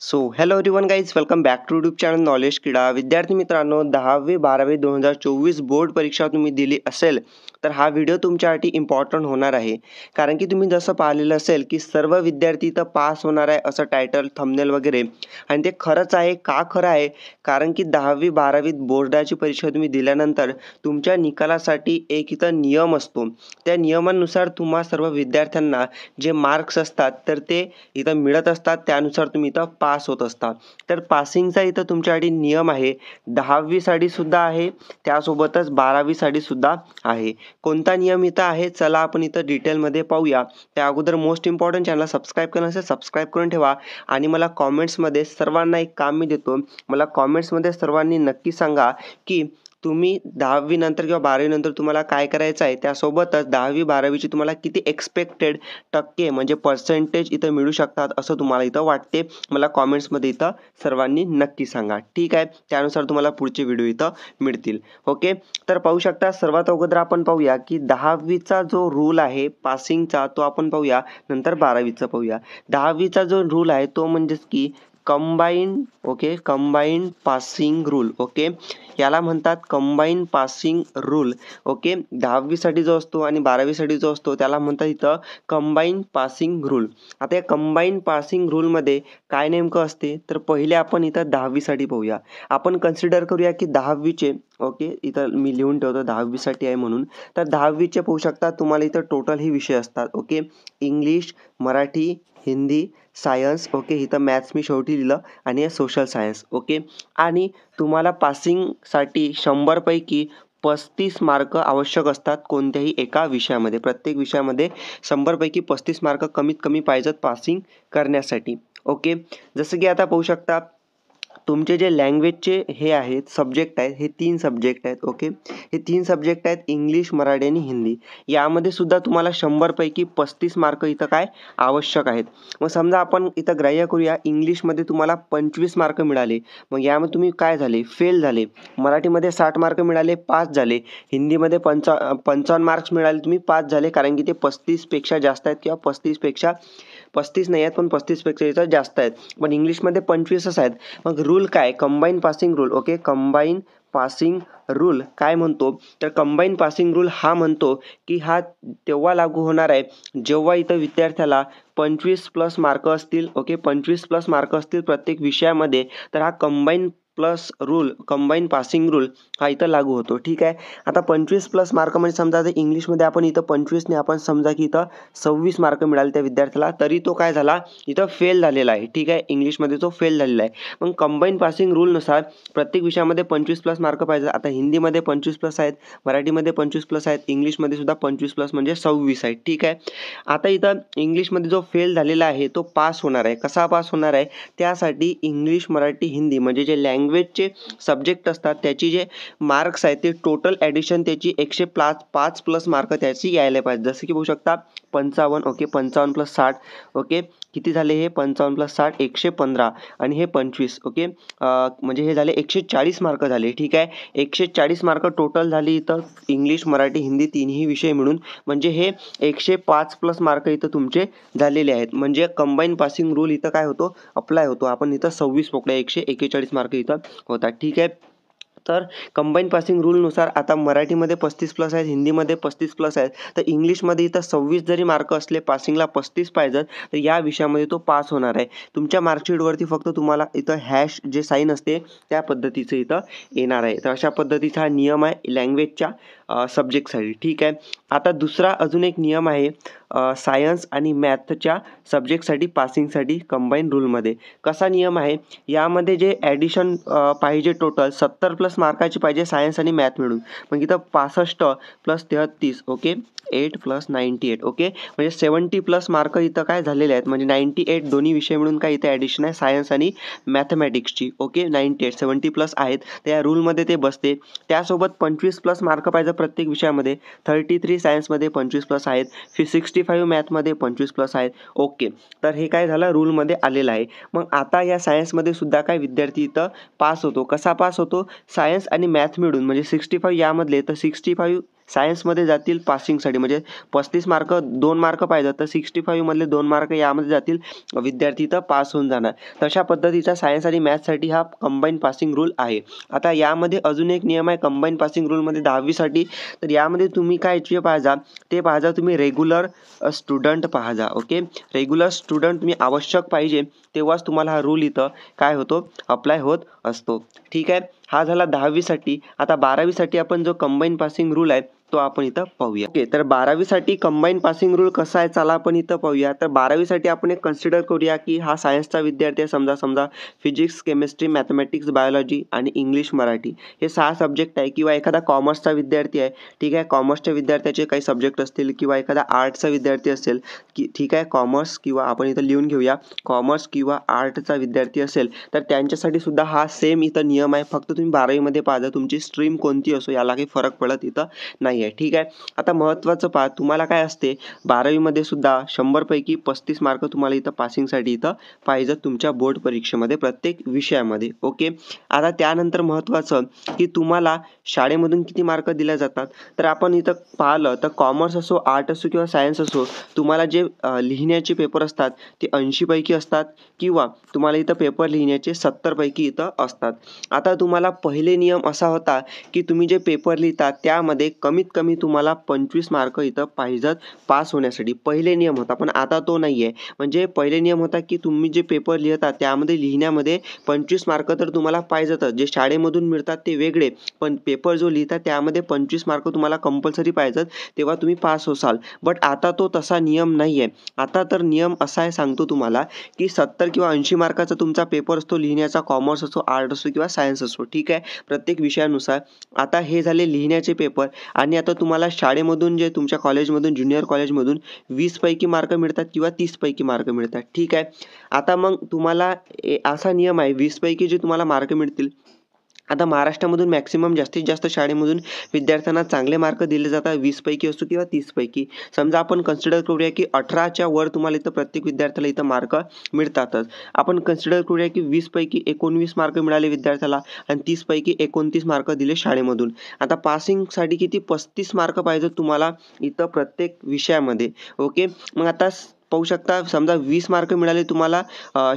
So hello everyone guys, welcome back to YouTube channel knowledge Krida. विद्यार्थी मित्रांनो, 10वी-12वी 2024 board परीक्षा तुम्ही दिली असेल तर हा व्हिडिओ तुमच्यासाठी इम्पॉर्टंट होणार आहे. कारण की तुम्ही जसं पाहिलेलं असेल की सर्व विद्यार्थी तर पास होणार आहे असं टायटल, थंबनेल वगैरे, आणि ते खरंच आहे. का खरं आहे? कारण की 10वी-12वीत बोर्डाची परीक्षा तुम्ही दिल्यानंतर तुमच्या निकालासाठी एक इथं नियम असतो. त्या नियमानुसार तुम्हा सर्व विद्यार्थ्यांना जे मार्क्स असतात तर ते इथं मिळत असतात. त्यानुसार तुम्ही इथं पास होत असता. तर पासिंगचा इथं तुमच्यासाठी नियम आहे. 10वी सुद्धा आहे, त्यासोबतच 12वी सुद्धा आहे. कोणता नियम इथं आहे, चला आपण इथं डिटेलमध्ये पाहूया. त्या अगोदर मोस्ट इम्पॉर्टंट, चॅनलला सबस्क्राईब करणं असेल सबस्क्राईब करून ठेवा. आणि मला कॉमेंट्समध्ये सर्वांना एक काम मी देतो, मला कॉमेंट्समध्ये सर्वांनी नक्की सांगा की तुम्ही 10वी नंतर किंवा 12वी नंतर तुम्हाला काय करायचं आहे. त्यासोबतच 10वी-12वीची तुम्हाला किती एक्सपेक्टेड टक्के म्हणजे पर्सेंटेज इथं मिळू शकतात असं तुम्हाला इथं वाटते. मला कॉमेंट्समध्ये इथं सर्वांनी नक्की सांगा, ठीक आहे. त्यानुसार तुम्हाला पुढचे व्हिडिओ इथं मिळतील. ओके, तर पाहू शकता. सर्वात अगोदर आपण पाहूया की 10वीचा जो रूल आहे पासिंगचा तो आपण पाहूया, नंतर 12वीचा पाहूया. 10वीचा जो रूल आहे तो म्हणजेच की combine, okay, combine passing rule. Okay, याला म्हणतात कंबाईन पासिंग रूल. ओके, 10वीसाठी जो असतो आणि 12वीसाठी जो असतो त्याला म्हणतात इथं कंबाईन पासिंग रूल. आता या कंबाईन पासिंग रूलमध्ये काय नेमकं असते, तर पहिले आपण इथं 10वीसाठी पाहूया. आपण कन्सिडर करूया की 10वीचे, ओके, इथं मी लिहून ठेवतो 10वीसाठी आहे म्हणून. तर 10वीचे पाहू शकता तुम्हाला इथं टोटल ही विषय असतात. Okay, English, Marathi, Hindi, science, okay, इथं मॅथ्स मी शेवटी लिहिलं, आणि सोशल सायन्स. ओके, आणि तुम्हाला पासिंगसाठी 100 पैकी 35 मार्क आवश्यक असतात कोणत्याही एका विषयामध्ये. प्रत्येक विषयामध्ये 100 पैकी 35 मार्क कमीत कमी पाहिजेत पासिंग करण्यासाठी. ओके, जसं की आता पाहू शकता तुमचे जे लँग्वेजचे हे आहेत सब्जेक्ट आहेत, हे 3 सब्जेक्ट आहेत. ओके, हे 3 सब्जेक्ट आहेत इंग्लिश, मराठी आणि हिंदी. यामध्ये सुद्धा तुम्हाला 100 पैकी 35 मार्क इथं काय आवश्यक आहेत. मग समजा आपण इथं ग्राह्य करूया, इंग्लिशमध्ये तुम्हाला 25 मार्क मिळाले, मग यामध्ये तुम्ही काय झाले, फेल झाले. मराठीमध्ये 60 मार्क मिळाले, पास झाले. हिंदीमध्ये 55 मार्क्स मिळाले, तुम्ही पास झाले. कारण की ते 35पेक्षा जास्त आहेत, किंवा 35 नाही आहेत पण 35पेक्षा इथं जास्त आहेत. पण इंग्लिशमध्ये 25च आहेत. मग रूल काय, combine passing rule. Okay, combine passing rule काय म्हणतो, तर कंबाईन पासिंग रूल हा म्हणतो की हा तेव्हा लागू होणार आहे जेव्हा इथं विद्यार्थ्याला 25+ मार्क असतील. ओके, 25+ मार्क असतील प्रत्येक विषयामध्ये, तर हा कंबाईन पासिंग रूल हा इथं लागू होतो. ठीक आहे. आता 25+ मार्क म्हणजे समजा आता इंग्लिशमध्ये आपण इथं 25ने आपण समजा की इथं 26 मार्क मिळाले त्या विद्यार्थ्याला, तरी तो काय झाला, इथं फेल झालेला आहे. ठीक आहे, इंग्लिशमध्ये तो फेल झालेला आहे. मग कंबाईन पासिंग रूलनुसार प्रत्येक विषयामध्ये 25+ मार्क पाहिजे. आता हिंदीमध्ये 25+ आहेत, मराठीमध्ये 25+ आहेत, इंग्लिशमध्ये सुद्धा 25+ म्हणजे 26 आहेत. ठीक आहे. आता इथं इंग्लिशमध्ये जो फेल झालेला आहे तो पास होणार आहे. कसा पास होणार आहे, त्यासाठी इंग्लिश, मराठी, हिंदी म्हणजे जे लँग्वेजचे सब्जेक्ट असतात त्याची जे मार्क्स आहेत ते टोटल ॲडिशन त्याची 105+ मार्क त्याची यायला पाहिजे. जसं की बघू शकता 55. ओके, 55+60. ओके, किती झाले हे 55+60 115, आणि हे 25. ओके, म्हणजे हे झाले 140 मार्क झाले. ठीक आहे, 140 मार्क टोटल झाली इथं इंग्लिश, मराठी, हिंदी तिन्ही विषय मिळून. म्हणजे हे 105+ मार्क इथं तुमचे झालेले आहेत. म्हणजे कंबाईन पासिंग रूल इथं काय होतो, अप्लाय होतो. आपण इथं 26 पकडूया, 141 मार्क इथं होतात. ठीक आहे. तर कंबाईन पासिंग रूलनुसार आता मराठीमध्ये 35+ आहेत, हिंदीमध्ये 35+ आहेत, तर इंग्लिशमध्ये इथं 26 जरी मार्क असले, पासिंगला 35 पाहिजेत, तर या विषयामध्ये तो पास होणार आहे. तुमच्या मार्कशीटवरती फक्त तुम्हाला इथं हॅश जे साईन असते त्या पद्धतीचं इथं येणार आहे. तर अशा पद्धतीचा हा नियम आहे लँग्वेजच्या सब्जेक्टसाठी. ठीक आहे. आता दुसरा अजून एक नियम आहे सायन्स आणि मॅथच्या सब्जेक्टसाठी पासिंगसाठी कंबाईन रूलमध्ये. कसा नियम आहे, यामध्ये जे ॲडिशन पाहिजे टोटल 70+ मार्काची पाहिजे सायन्स आणि मॅथ मिळून. मग इथं 65 + 33. ओके, 8 + 98. ओके, म्हणजे 70+ मार्क इथं काय झालेले आहेत, म्हणजे 98 दोन्ही विषय मिळून काय इथं ॲडिशन आहे सायन्स आणि मॅथमॅटिक्सची. ओके, 98 70+ आहेत, त्या रूलमध्ये ते बसते. त्यासोबत 25+ मार्क पाहिजे प्रत्येक विषयामध्ये. 33 सायन्समध्ये 25+ आहेत, 65 मॅथमध्ये 25+ आहेत. ओके, तर हे काय झालं, रूलमध्ये आलेलं आहे. मग आता या सायन्समध्ये सुद्धा काय विद्यार्थी इथं पास होतो. कसा पास होतो, सायन्स आणि मॅथ मिळून, म्हणजे 65 यामधले तर 65 सायन्समध्ये जातील पासिंगसाठी, म्हणजे 35 मार्क 2 मार्क पाहिजे तर 65 मधले 2 मार्क यामध्ये जातील, विद्यार्थी तर पास होऊन जाणार. तशा पद्धतीचा सायन्स आणि मॅथ्ससाठी हा कंबाईन पासिंग रूल आहे. आता यामध्ये अजून एक नियम आहे कंबाईन पासिंग रूलमध्ये 10वीसाठी. तर यामध्ये तुम्ही काय जे पाहाजा ते पाहाजा, तुम्ही रेग्युलर स्टुडंट पाहाजा. ओके, रेग्युलर स्टुडंट तुम्ही आवश्यक पाहिजे, तेव्हाच तुम्हाला हा रूल इथं काय होतो अप्लाय होत असतो. ठीक आहे, हा झाला 10वीसाठी. आता 12वीसाठी आपण जो कंबाईन पासिंग रूल आहे तो आपण इथं पाहूया. ओके, तर 12वीसाठी कंबाईन पासिंग रूल कसा आहे चला आपण इथं पाहूया. तर 12वीसाठी आपण एक कन्सिडर करूया की हा सायन्सचा विद्यार्थी आहे, समजा फिजिक्स, केमिस्ट्री, मॅथमॅटिक्स, बायोलॉजी आणि इंग्लिश मराठी हे 6 सब्जेक्ट आहे. किंवा एखादा कॉमर्सचा विद्यार्थी आहे, ठीक आहे, कॉमर्सच्या विद्यार्थ्याचे काही सब्जेक्ट असतील, किंवा एखादा आर्ट्सचा विद्यार्थी असेल की ठीक आहे, कॉमर्स किंवा आपण इथं लिहून घेऊया कॉमर्स किंवा आर्टचा विद्यार्थी असेल तर त्यांच्यासाठी सुद्धा हा सेम इथं नियम आहे. फक्त तुम्ही 12वीमध्ये पाहता तुमची स्ट्रीम कोणती असो याला काही फरक पडत इथं नाही आहे. ठीक आहे, आता महत्त्वाचं पहा, तुम्हाला काय असते 12वीमध्ये सुद्धा 100 पैकी 35 मार्क तुम्हाला इथं पासिंगसाठी इथं पाहिजे तुमच्या बोर्ड परीक्षेमध्ये प्रत्येक विषयामध्ये. ओके, आता त्यानंतर महत्त्वाचं की तुम्हाला शाळेमधून किती मार्क दिले जातात. तर आपण इथं पाहिलं तर कॉमर्स असो, आर्ट असो किंवा सायन्स असो, तुम्हाला जे लिहिण्याचे पेपर असतात ते 80 पैकी असतात, किंवा तुम्हाला इथं पेपर लिहिण्याचे 70 पैकी इथं असतात. आता तुम्हाला पहिले नियम असा होता की तुम्ही जे पेपर लिहिता त्यामध्ये कमीत कमी तुम्हाला 25 मार्क इथं पाहिजेत पास होण्यासाठी. पहिले नियम होता, पण आता तो नाही आहे. म्हणजे पहिले नियम होता की तुम्ही जे पेपर लिहिता त्यामध्ये लिहिण्यामध्ये 25 मार्क तर तुम्हाला पाहिजेतच, जे शाळेमधून मिळतात ते वेगळे, पण पेपर जो लिहिता त्यामध्ये 25 मार्क तुम्हाला कंपल्सरी पाहिजेत, तेव्हा तुम्ही पास होसाल. बट आता तो तसा नियम नाही आहे. आता तर नियम असा आहे, सांगतो तुम्हाला, की 70 किंवा 80 मार्काचा तुमचा पेपर असतो लिहिण्याचा, कॉमर्स असो, आर्ट असो किंवा सायन्स असो. ठीक आहे, प्रत्येक विषयानुसार. आता हे झाले लिहिण्याचे पेपर. आणि आता तुम्हाला शाळेमधून जे तुमच्या कॉलेजमधून ज्युनियर कॉलेजमधून 20 पैकी मार्क मिळतात किंवा 30 पैकी मार्क मिळतात. ठीक आहे, आता मग तुम्हाला असा नियम आहे 20 पैकी जे तुम्हाला मार्क मिळतील. आता महाराष्ट्रामधून मॅक्सिमम जास्तीत जास्त शाळेमधून विद्यार्थ्यांना चांगले मार्क दिले जातात, 20 पैकी असो किंवा 30 पैकी. समजा आपण कन्सिडर करूया की 18च्या वर तुम्हाला इथं प्रत्येक विद्यार्थ्याला इथं मार्क मिळतातच. आपण कन्सिडर करूया की 20 पैकी 19 मार्क मिळाले विद्यार्थ्याला आणि 30 पैकी 29 मार्क दिले शाळेमधून. आता पासिंगसाठी किती 35 मार्क पाहिजे तुम्हाला इथं प्रत्येक विषयामध्ये. ओके, मग आता पाहू शकता, समजा 20 मार्क मिळाले तुम्हाला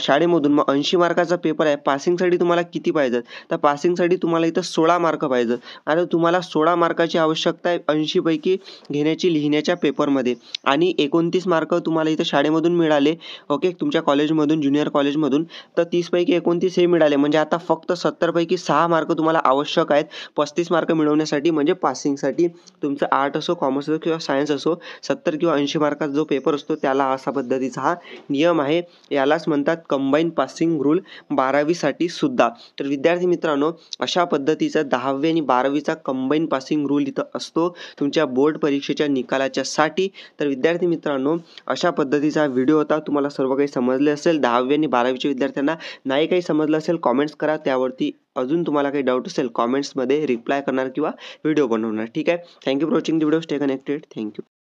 शाळेमधून, मग 80 मार्काचा पेपर आहे, पासिंगसाठी तुम्हाला किती पाहिजेत. तर पासिंगसाठी तुम्हाला इथं 16 मार्क पाहिजेत. आता तुम्हाला 16 मार्काची आवश्यकता आहे 80 पैकी घेण्याची लिहिण्याच्या पेपरमध्ये, आणि 29 मार्क तुम्हाला इथं शाळेमधून मिळाले. ओके, तुमच्या कॉलेजमधून ज्युनियर कॉलेजमधून, तर 30 पैकी 29 हे मिळाले. म्हणजे आता फक्त 70 पैकी 6 मार्क तुम्हाला आवश्यक आहेत 35 मार्क मिळवण्यासाठी, म्हणजे पासिंगसाठी. तुमचं आर्ट असो, कॉमर्स असो किंवा सायन्स असो, 70 किंवा 80 मार्काचा जो पेपर असतो त्याला असा पद्धतीचा हा नियम आहे. यालाच म्हणतात कंबाईन पासिंग रूल 12वीसाठी सुद्धा. तर विद्यार्थी मित्रांनो, अशा पद्धतीचा 10वी आणि 12वीचा कंबाईन पासिंग रूल इथं असतो तुमच्या बोर्ड परीक्षेच्या निकालाच्या साठी. तर विद्यार्थी मित्रांनो, अशा पद्धतीचा व्हिडिओ होता. तुम्हाला सर्व काही समजले असेल. 10वी आणि 12वीच्या विद्यार्थ्यांना नाही काही समजलं असेल कॉमेंट्स करा, त्यावरती अजून तुम्हाला काही डाऊट असेल कॉमेंट्समध्ये रिप्लाय करणार किंवा व्हिडिओ बनवणार. ठीक आहे, thank you for watching the video. Stay connected. Thank you.